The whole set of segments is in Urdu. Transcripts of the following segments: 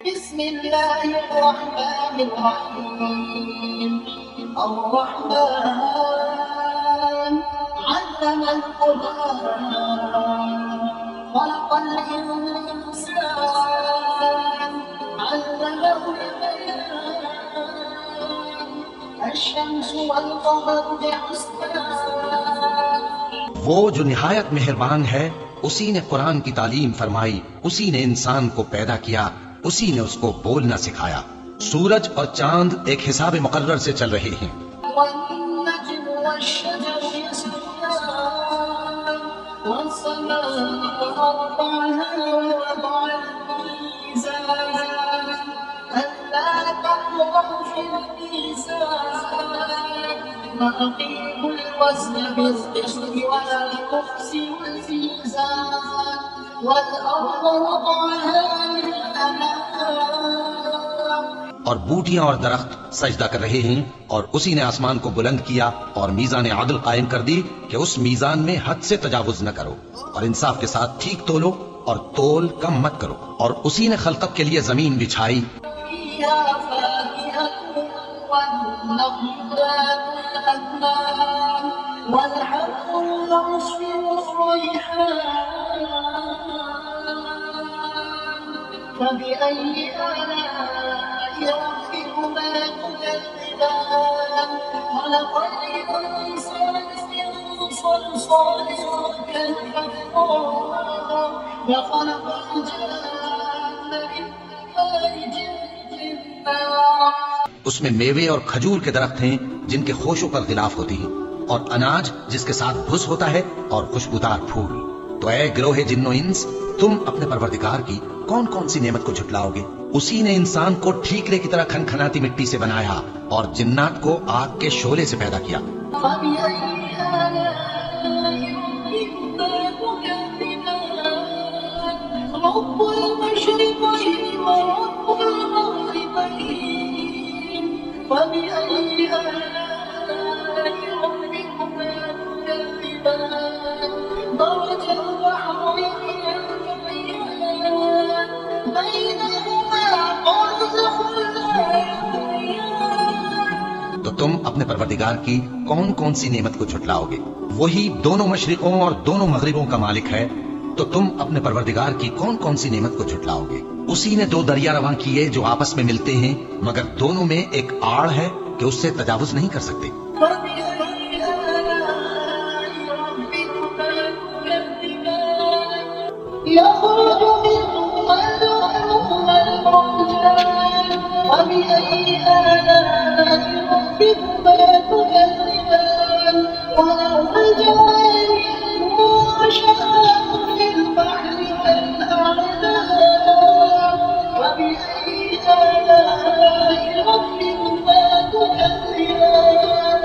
بسم الله الرحمن الرحيم الرحمن علم القرآن خلق الإنسان علمه البيان الشمس والقمر بحسبان. وہ جو نہایت مہربان ہے اسی نے قرآن کی تعلیم فرمائی، اسی نے انسان کو پیدا کیا، اسی نے اس کو بولنا سکھایا. سورج اور چاند ایک حساب مقرر سے چل رہے ہیں. والنجم والشجر يسجدان والسماء رفعها ووضع الميزان ألا تطغوا في الميزان وأقيموا الوزن بالقسط ولا تخسروا الميزان والأرض وضعها للأنام. اور بوٹیاں اور درخت سجدہ کر رہے ہیں، اور اسی نے آسمان کو بلند کیا اور میزان عدل قائم کر دی کہ اس میزان میں حد سے تجاوز نہ کرو، اور انصاف کے ساتھ ٹھیک تولو اور تول کم مت کرو. اور اسی نے خلقت کے لیے زمین بچھائی، فيها فاكهة والنخل ذات الأكمام والحب المصفر الريحان فبأي آلاء ربكما تكذبان خلق الإنسان من صلصال كالفخار وخلق الجان من مارج من نار. اس میں میوے اور کھجور کے درخت ہیں جن کے خوشوں پر غلاف ہوتی ہیں، اور اناج جس کے ساتھ بھس ہوتا ہے، اور خوشبودار پھول. تو اے گروہ جن و انس، تم اپنے پروردگار کی کون کون سی نعمت کو جھٹلاؤ گے؟ اسی نے انسان کو ٹھیکرے کی طرح کھنکھناتی مٹی سے بنایا اور جنات کو آگ کے شعلے سے پیدا کیا. فبأي آلاء ربكما تكذبان رب المشرقين ورب المغربين فبأي آلاء ربكما تكذبان مرج البحرين يلتقيان بينهما برزخ لا يبغيان. تو تم اپنے پروردگار کی کون کون سی نعمت کو جھٹلاؤ گے؟ وہی دونوں مشرقوں اور دونوں مغربوں کا مالک ہے. تو تم اپنے پروردگار کی کون کون سی نعمت کو جھٹلاؤ گے؟ اسی نے دو دریا رواں کیے جو آپس میں ملتے ہیں، مگر دونوں میں ایک آڑ ہے کہ اس سے تجاوز نہیں کر سکتے. فبأي آلاء ربكما تكذبان يخرج منهما اللؤلؤ والمرجان فبأي آلاء ربكما تكذبان وله الجوار المنشآت في البحر كالأعلام فبأي آلاء ربكما تكذبان.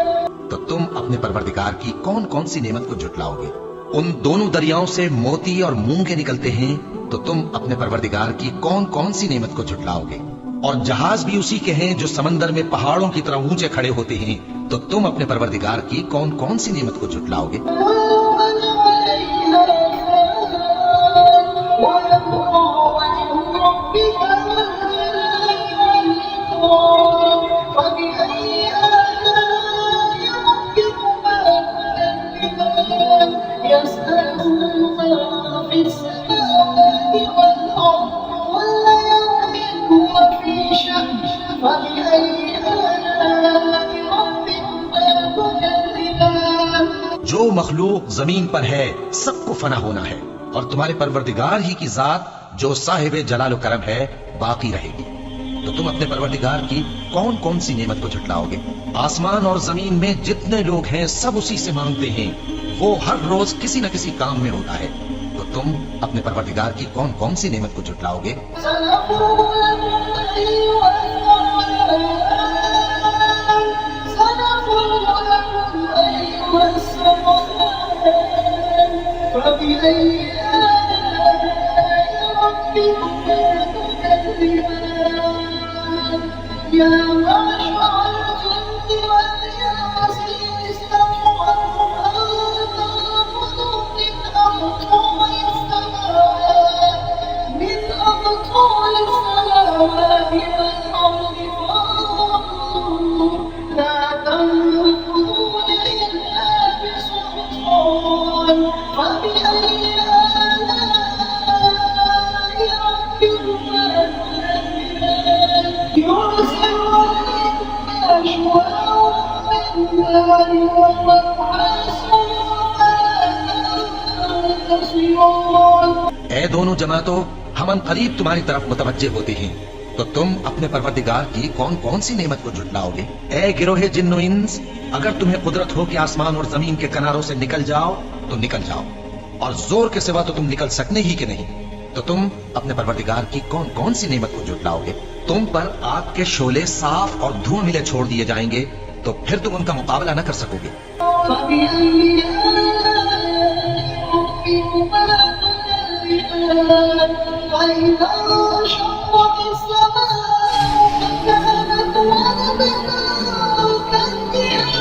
تو تم اپنے پروردگار کی کون کون سی نعمت کو جھٹلاؤ گے؟ ان دونوں دریاؤں سے موتی اور مونگے نکلتے ہیں. تو تم اپنے پروردگار کی کون کون سی نعمت کو جھٹلاؤ گے؟ اور جہاز بھی اسی کے ہیں جو سمندر میں پہاڑوں کی طرح اونچے کھڑے ہوتے ہیں. تو تم اپنے پروردگار کی کون کون سی نعمت کو جھٹلاؤ گے؟ جو مخلوق زمین پر ہے سب کو فنا ہونا ہے، اور تمہارے پروردگار ہی کی ذات جو صاحب جلال و کرم ہے باقی رہے گی. تو تم اپنے پروردگار کی کون کون سی نعمت کو جھٹلاؤ گے؟ آسمان اور زمین میں جتنے لوگ ہیں سب اسی سے مانگتے ہیں، وہ ہر روز کسی نہ کسی کام میں ہوتا ہے. تو تم اپنے پروردگار کی کون کون سی نعمت کو جھٹلاؤ گے؟ فبأي آلاء ربكما تكذبان يا معشر الجن والإنس إن استطعتم أن تنفذوا من أقطار السماوات واليوم الآخر تصيرون. اے دونوں جماعتوں، ہم ان قریب تمہاری طرف متوجہ ہوتے ہیں، تو تم اپنے پروردگار کی کون کون سی نعمت کو جھٹلاؤ گے؟ اے گروہ جن و انس، اگر تمہیں قدرت ہو کہ آسمان اور زمین کے کناروں سے نکل جاؤ تو نکل جاؤ، اور زور کے سوا تو تم نکل سکنے ہی کہ نہیں، تو تم اپنے پروردگار کی کون کون سی نعمت کو جھٹلاؤ گے؟ تم پر آگ کے شعلے صاف اور دھواں ملے چھوڑ دیے جائیں گے، تو پھر تم ان کا مقابلہ نہ کر سکو گے۔ فبأي آلاء ربكما تكذبان. وإذا انشقت السماء فكانت وردة كالدهان.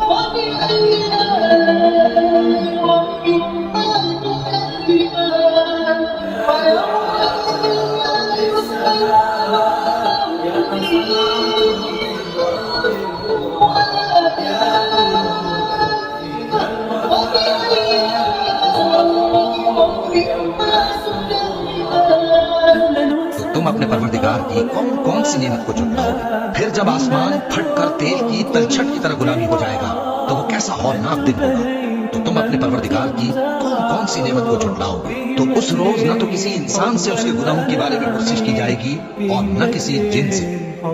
فبأي آلاء ربكما تكذبان. تو تم اپنے پروردگار کی کون کون سی نعمت کو جھٹلاؤ گے؟ پھر جب آسمان پھٹ کر تیل کی تلچھٹ کی طرح غلامی ہو جائے گا تو وہ کیسا ہولناک دن ہوگا۔ تو تم اپنے پروردگار کی کون کون سی نعمت کو جھٹلاؤ گے؟ تو اس روز نہ تو کسی انسان سے اس کے گناہوں کے بارے میں پرسش کی جائے گی اور نہ کسی جن سے۔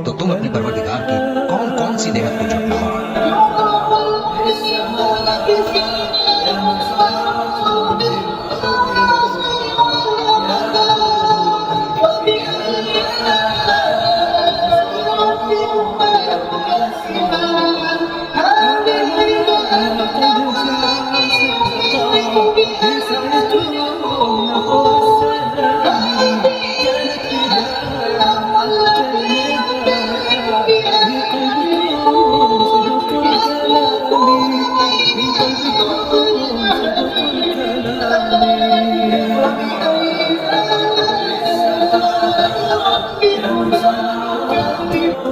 تو تم اپنے پروردگار کی کون کون سی نعمت کو جھٹلاؤ گے؟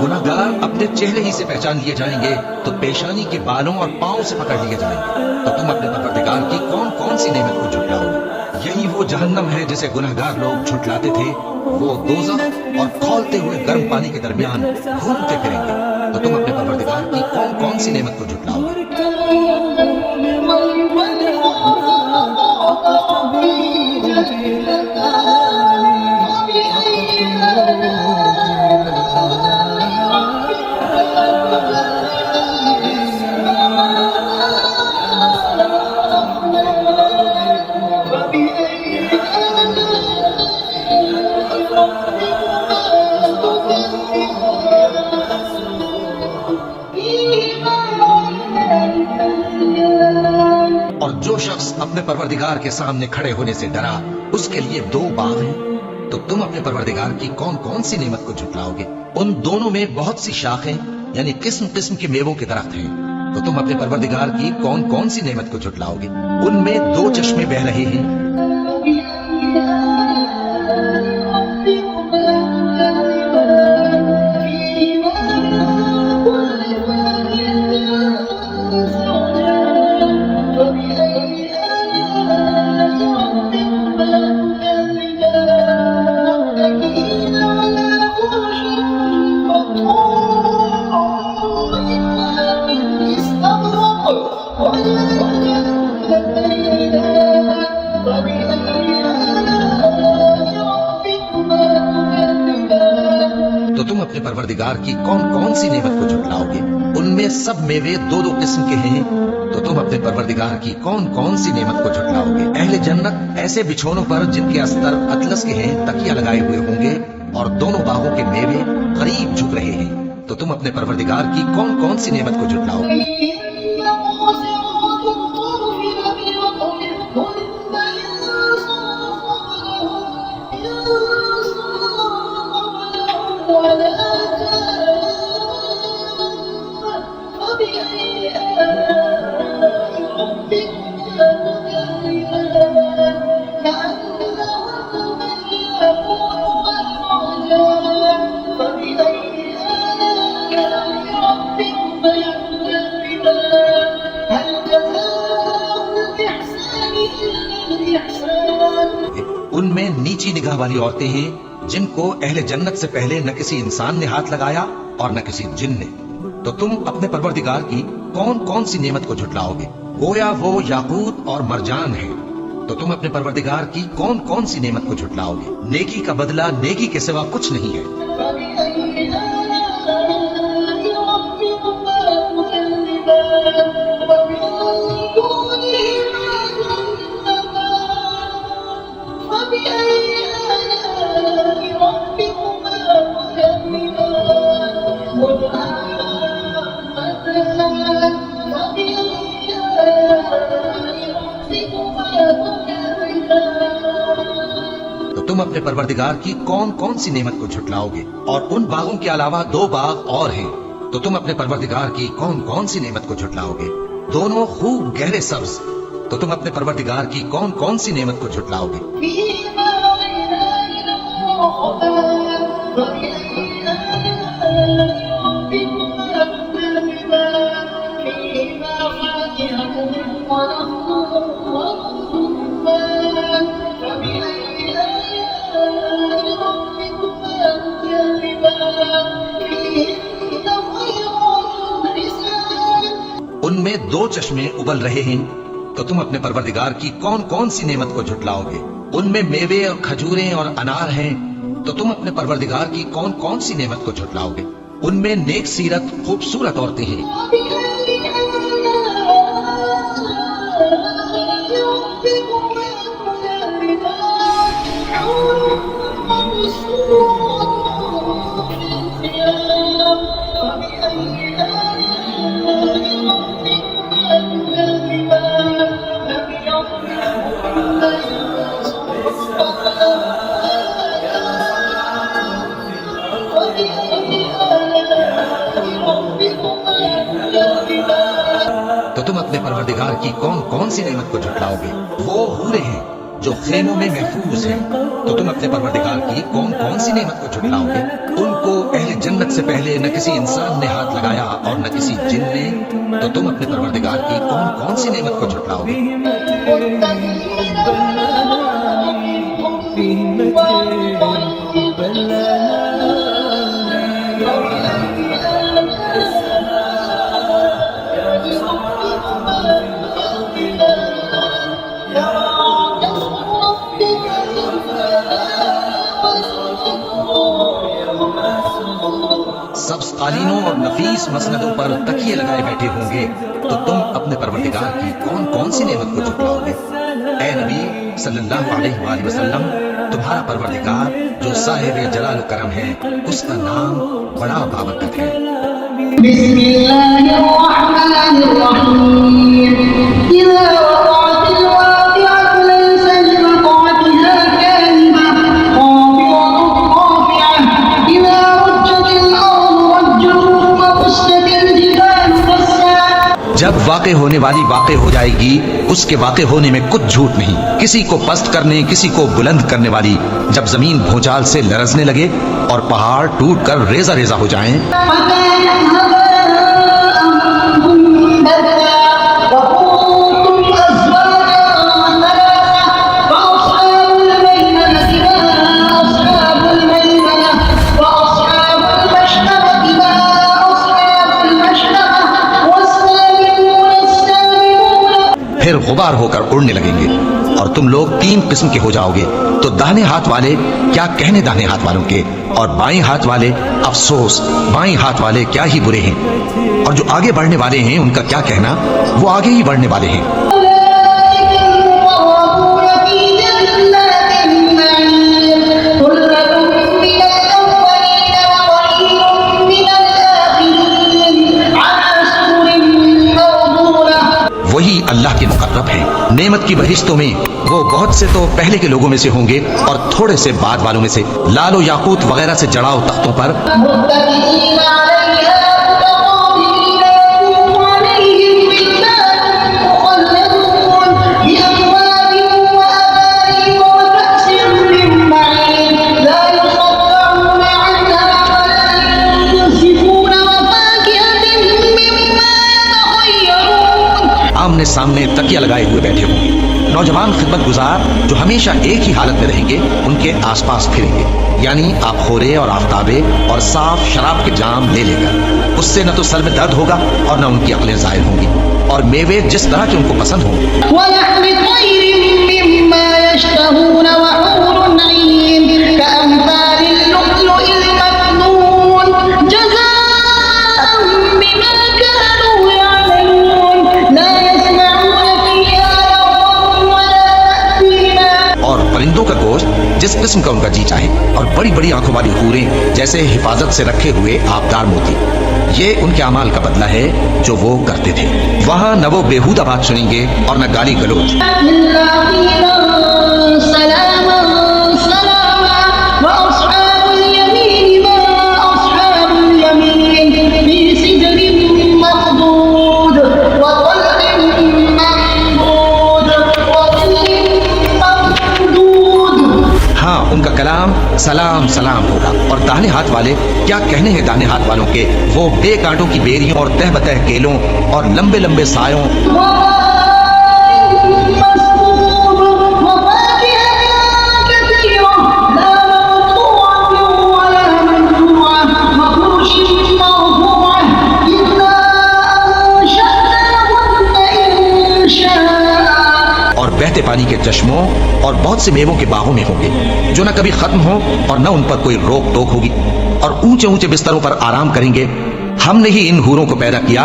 گناہگار اپنے چہرے ہی سے پہچان لیے جائیں گے تو پیشانی کے بالوں اور پاؤں سے پکڑ لیے جائیں گے۔ تو تم اپنے پروردگار کی کون کون سی نعمت کو جھٹلاؤ گے؟ یہی وہ جہنم ہے جسے گناہگار لوگ جھٹلاتے تھے، وہ دوزخ اور کھولتے ہوئے گرم پانی کے درمیان گھومتے پھریں گے۔ تو تم اپنے پروردگار کی کون کون سی نعمت کو جھٹلاؤ گے؟ اور جو شخص اپنے پروردگار کے سامنے کھڑے ہونے سے ڈرا، اس کے لیے دو باغ ہیں۔ تو تم اپنے پروردگار کی کون کون سی نعمت کو جھٹلاؤ گے؟ ان دونوں میں بہت سی شاخیں یعنی قسم قسم کے میووں کے درخت ہیں۔ تو تم اپنے پروردگار کی کون کون سی نعمت کو جھٹلاؤ گے؟ ان میں دو چشمے بہ رہے ہیں۔ تو تم اپنے پروردگار کی کون کون سی نعمت کو جھٹلاؤ گے؟ ان میں سب میوے دو دو قسم کے ہیں۔ تو تم اپنے پروردگار کی کون کون سی نعمت کو جھٹلاؤ گے؟ اہل جنت ایسے بچھونوں پر جن کے استر اطلس کے ہیں تکیہ لگائے ہوئے ہوں گے، اور دونوں باغوں کے میوے قریب جھک رہے ہیں۔ تو تم اپنے پروردگار کی کون کون سی نعمت کو جھٹلاؤ گے؟ ان میں نیچی نگاہ والی عورتیں ہیں جن کو اہل جنت سے پہلے نہ کسی انسان نے ہاتھ لگایا اور نہ کسی جن نے۔ تو تو تم اپنے پروردگار کی کون کون سی نعمت کو جھٹلاؤ گے؟ گویا وہ یاقوت اور مرجان ہے، تو تم اپنے پروردگار کی کون کون سی نعمت کو جھٹلاؤ گے؟ نیکی کا بدلہ نیکی کے سوا کچھ نہیں ہے۔ تو تم اپنے پروردگار کی کون کون سی نعمت کو جھٹلاؤ گے؟ اور ان باغوں کے علاوہ 2 باغ اور ہیں، تو تم اپنے پروردگار کی کون کون سی نعمت کو جھٹلاؤ گے؟ دونوں خوب گہرے سبز، تو تم اپنے پروردگار کی کون کون سی نعمت کو جھٹلاؤ گے؟ ان میں 2 چشمے ابل رہے ہیں، تو تم اپنے پروردگار کی کون کون سی نعمت کو جھٹلاؤ گے؟ ان میں میوے اور کھجوریں اور انار ہیں، تو تم اپنے پروردگار کی کون کون سی نعمت کو جھٹلاؤ گے؟ ان میں نیک سیرت خوبصورت عورتیں ہیں۔ تو تم اپنے پروردگار کی کون کون سی نعمت کو جھٹلاؤ گے؟ وہ حوریں ہیں جو خیموں میں محفوظ ہیں، تو تم اپنے پروردگار کی کون کون سی نعمت کو جھٹلاؤ گے؟ ان کو اہل جنت سے پہلے نہ کسی انسان نے ہاتھ لگایا اور نہ کسی جن نے، تو تم اپنے پروردگار کی کون کون سی نعمت کو جھٹلاؤ گے؟ سبز قالینوں اور نفیس مسندوں پر تکیے لگائے بیٹھے ہوں گے، تو تم اپنے پروردگار کی کون کون سی نعمت کو جھٹلاؤ گے؟ اے نبی صلی اللہ علیہ وآلہ وسلم، تمہارا پروردگار جو صاحب جلال و کرم ہے، اس کا نام بڑا بابرکت ہے۔ بسم اللہ الرحمن الرحیم اذا وقعت الواقعة ليس لوقعتها كاذبة خافضة رافعة إذا رجت الأرض رجا وبست الجبال بسا۔ جب واقع ہونے والی واقع ہو جائے گی، اس کے واقع ہونے میں کچھ جھوٹ نہیں، کسی کو پست کرنے کسی کو بلند کرنے والی۔ جب زمین بھونچال سے لرزنے لگے اور پہاڑ ٹوٹ کر ریزہ ریزہ ہو جائیں، پھر غبار ہو کر اڑنے لگیں گے، اور تم لوگ 3 قسم کے ہو جاؤ گے، تو داہنے ہاتھ والے کیا کہنے داہنے ہاتھ والوں کے، اور بائیں ہاتھ والے افسوس بائیں ہاتھ والے کیا ہی برے ہیں، اور جو آگے بڑھنے والے ہیں ان کا کیا کہنا، وہ آگے ہی بڑھنے والے ہیں۔ وہی اللہ کے مقرب ہیں، نعمت کی بہشتوں میں وہ بہت سے تو پہلے کے لوگوں میں سے ہوں گے اور تھوڑے سے بعد والوں میں سے، لال و یاقوت وغیرہ سے جڑاؤ تختوں پر، آمنے سامنے تکیہ لگائے ہوئے بیٹھے ہوں گے۔ نوجوان خدمت گزار جو ہمیشہ ایک ہی حالت میں رہیں گے ان کے آس پاس پھریں گے، یعنی آپ خورے اور آفتابے اور صاف شراب کے جام لے لے کر، اس سے نہ تو سر میں درد ہوگا اور نہ ان کی عقلیں ظاہر ہوں گی، اور میوے جس طرح کے ان کو پسند ہوں گے۔ ولحم طير مما يشتهون وحور عين كأمثال اللؤلؤ المكنون جزاء بما كانوا يعملون لا يسمعون فيها لغوا ولا تأثيما۔ اور پرندوں کا گوشت جس قسم کا ان کا جی چاہے، اور بڑی بڑی آنکھوں والی حوریں جیسے حفاظت سے رکھے ہوئے آبدار موتی، یہ ان کے اعمال کا بدلہ ہے جو وہ کرتے تھے۔ وہاں نہ وہ بیہودہ بات سنیں گے اور نہ گالی گلوچ، إلا قيلا سلاما سلاما وأصحاب اليمين ما أصحاب اليمين في سدر مخضود وطلح منضود وظل ممدود۔ ہاں ان کا کلام سلام سلام ہوگا۔ اور داہنے ہاتھ والے، کیا کہنے ہیں داہنے ہاتھ والوں کے، وہ بے کانٹوں کی بیریوں اور تہ بتہ کیلوں اور لمبے لمبے سایوں اور بہتے پانی کے چشموں اور بہت سے میووں کے باغوں میں ہوں گے جو نہ کبھی ختم ہو اور نہ ان پر کوئی روک ٹوک ہوگی، اور اونچے اونچے بستروں پر آرام کریں گے۔ ہم نے ہی ان حوروں کو پیدا کیا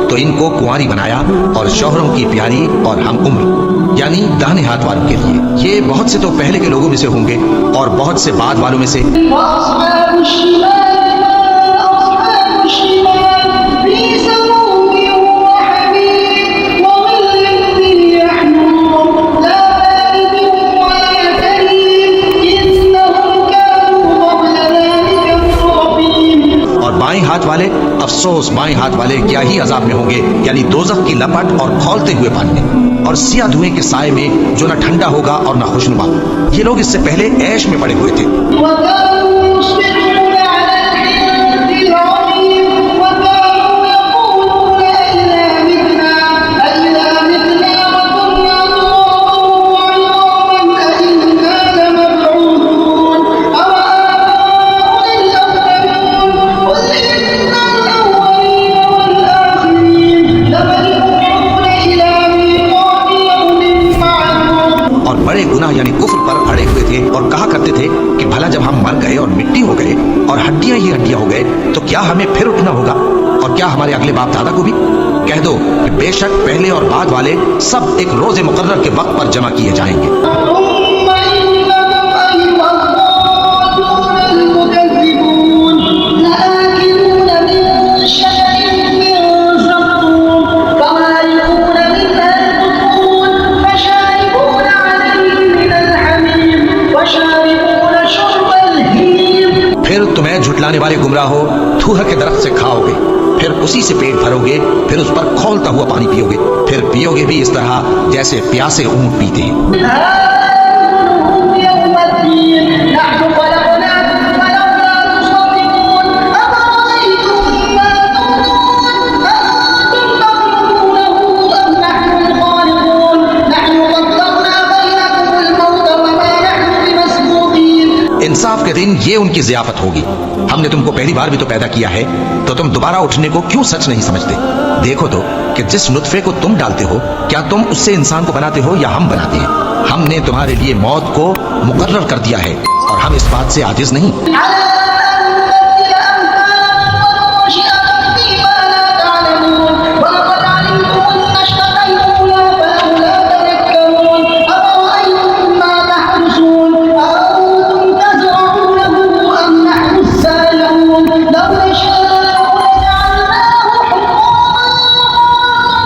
تو ان کو کنواری بنایا اور شوہروں کی پیاری اور ہم عمر، یعنی داہنے ہاتھ والوں کے لیے۔ یہ بہت سے تو پہلے کے لوگوں میں سے ہوں گے اور بہت سے بعد والوں میں سے۔ وأصحاب الشمال ما أصحاب الشمال في سموم وحميم وظل من يحموم لا بارد ولا كريم إنهم كانوا قبل ذلك مترفين۔ اور بائیں ہاتھ والے، افسوس بائیں ہاتھ والے کیا ہی عذاب میں ہوں گے، یعنی دوزخ کی لپٹ اور کھولتے ہوئے پانی میں اور سیاہ دھوئیں کے سائے میں جو نہ ٹھنڈا ہوگا اور نہ خوشنما۔ یہ لوگ اس سے پہلے عیش میں پڑے ہوئے تھے، وكانوا يصبحون على الحنث العظيم وكانوا يقولون أئذا متنا وكنا ترابا وعظاما أئنا لمبعوثون أوآباؤنا الأولون قل إن الأولين والآخرين لمجموعون إلى ميقات يوم معلوم۔ اور بڑے گناہ یعنی کفر پر اڑے ہوئے تھے اور کہا کرتے تھے کہ بھلا جب ہم مر گئے اور مٹی ہو گئے اور ہڈیاں ہی ہڈیاں ہو گئے تو کیا ہمیں پھر اٹھنا ہوگا، اور کیا ہمارے اگلے باپ دادا کو بھی؟ کہہ دو کہ بے شک پہلے اور بعد والے سب ایک روز مقرر کے وقت پر جمع کیے جائیں گے۔ ثم إنكم أيها الضالون المكذبون لآكلون من شجر من زقوم فمالئون منها البطون فشاربون عليه من الحميم وشاربون شرب الهيم۔ پھر تمہیں جھٹلانے والے گمراہ ہو، تھوہ کے درخت سے کھاؤ گے، پھر اسی سے پیٹ بھرو گے، پھر اس پر کھولتا ہوا پانی پیو گے، پھر پیو گے بھی اس طرح جیسے پیاسے اونٹ پیتے ہیں۔ هذا يوم الدين نحن خلقناكم فلولا تصدقون أفرأيتم ما تمنون أأنتم تخلقونه أم نحن الخالقون نحن قدرنا بينكم الموت وما نحن بمسبوقين۔ انصاف کے دن یہ ان کی ضیافت ہوگی۔ ہم نے تم کو پہلی بار بھی تو پیدا کیا ہے، تو تم دوبارہ اٹھنے کو کیوں سچ نہیں سمجھتے؟ دیکھو تو کہ جس نطفے کو تم ڈالتے ہو کیا تم اس سے انسان کو بناتے ہو یا ہم بناتے ہیں؟ ہم نے تمہارے لیے موت کو مقرر کر دیا ہے اور ہم اس بات سے عاجز نہیں۔ على أن نبدل أمثالكم وننشئكم فيما لا تعلمون ولقد علمتم النشأة الأولى فلولا تذكرون أفرأيتم ما تحرثون أأنتم تزرعونه أم نحن الزارعون لو نشاء لجعلناه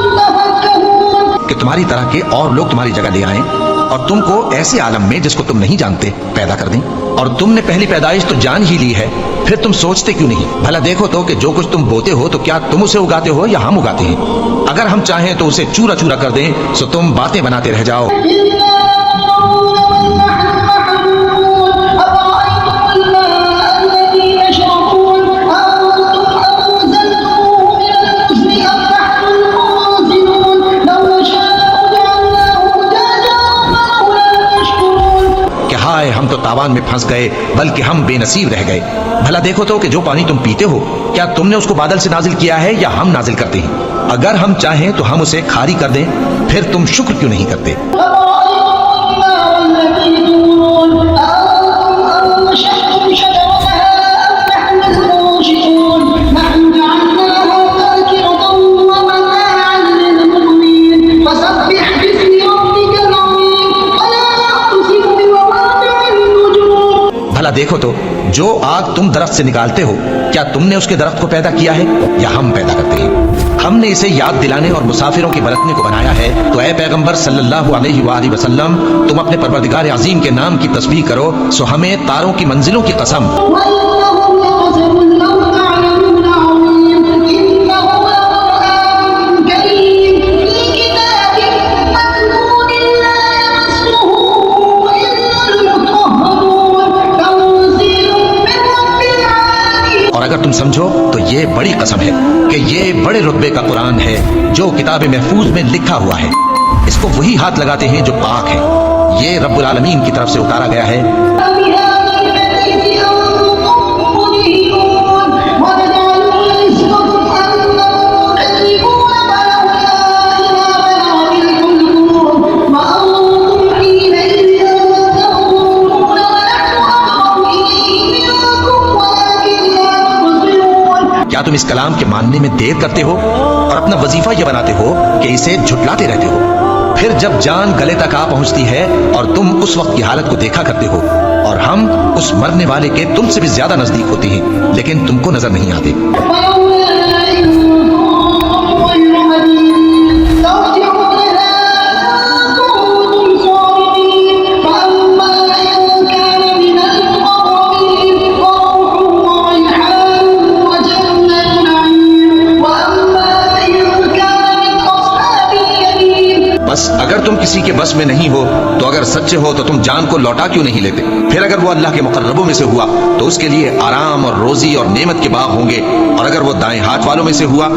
حطاما تفكهون۔ کہ تمہاری طرح کے اور لوگ تمہاری جگہ لے آئیں اور تم کو ایسے عالم میں جس کو تم نہیں جانتے پیدا کر دیں، اور تم نے پہلی پیدائش تو جان ہی لی ہے، پھر تم سوچتے کیوں نہیں؟ بھلا دیکھو تو کہ جو کچھ تم بوتے ہو تو کیا تم اسے اگاتے ہو یا ہم اگاتے ہیں؟ اگر ہم چاہیں تو اسے چورا چورا کر دیں سو تم باتیں بناتے رہ جاؤ۔ إنا لمغرمون بل نحن پھنس گئے بلکہ ہم بے نصیب رہ گئے۔ بھلا دیکھو تو کہ جو پانی تم پیتے ہو کیا تم نے اس کو بادل سے نازل کیا ہے یا ہم نازل کرتے ہیں؟ اگر ہم چاہیں تو ہم اسے کھاری کر دیں، پھر تم شکر کیوں نہیں کرتے؟ بھلا دیکھو تو جو آگ تم درخت سے نکالتے ہو کیا تم نے اس کے درخت کو پیدا کیا ہے یا ہم پیدا کرتے ہیں؟ ہم نے اسے یاد دلانے اور مسافروں کے برتنے کو بنایا ہے، تو اے پیغمبر صلی اللہ علیہ وآلہ وسلم تم اپنے پروردگار عظیم کے نام کی تسبیح کرو، سو ہمیں تاروں کی منزلوں کی قسم اگر تم سمجھو تو یہ بڑی قسم ہے کہ یہ بڑے رتبے کا قرآن ہے جو کتاب محفوظ میں لکھا ہوا ہے، اس کو وہی ہاتھ لگاتے ہیں جو پاک ہے، یہ رب العالمین کی طرف سے اتارا گیا ہے۔ کیا تم اس کلام کے ماننے میں دیر کرتے ہو اور اپنا وظیفہ یہ بناتے ہو کہ اسے جھٹلاتے رہتے ہو؟ پھر جب جان گلے تک آ پہنچتی ہے اور تم اس وقت کی حالت کو دیکھا کرتے ہو اور ہم اس مرنے والے کے تم سے بھی زیادہ نزدیک ہوتے ہیں لیکن تم کو نظر نہیں آتے۔ بس اگر تم کسی کے بس میں نہیں ہو تو اگر سچے ہو تو تم جان کو لوٹا کیوں نہیں لیتے؟ پھر اگر وہ اللہ کے مقربوں میں سے ہوا تو اس کے لیے آرام اور روزی اور نعمت کے باغ ہوں گے، اور اگر وہ دائیں ہاتھ والوں میں سے ہوا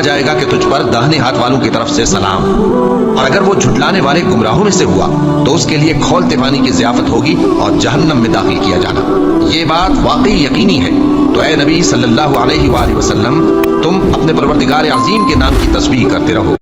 جائے گا کہ تجھ پر داہنے ہاتھ والوں کی طرف سے سلام، اور اگر وہ جھٹلانے والے گمراہوں میں سے ہوا تو اس کے لیے کھولتے پانی کی ضیافت ہوگی اور جہنم میں داخل کیا جانا۔ یہ بات واقعی یقینی ہے، تو اے نبی صلی اللہ علیہ وآلہ وسلم تم اپنے پروردگار عظیم کے نام کی تسبیح کرتے رہو۔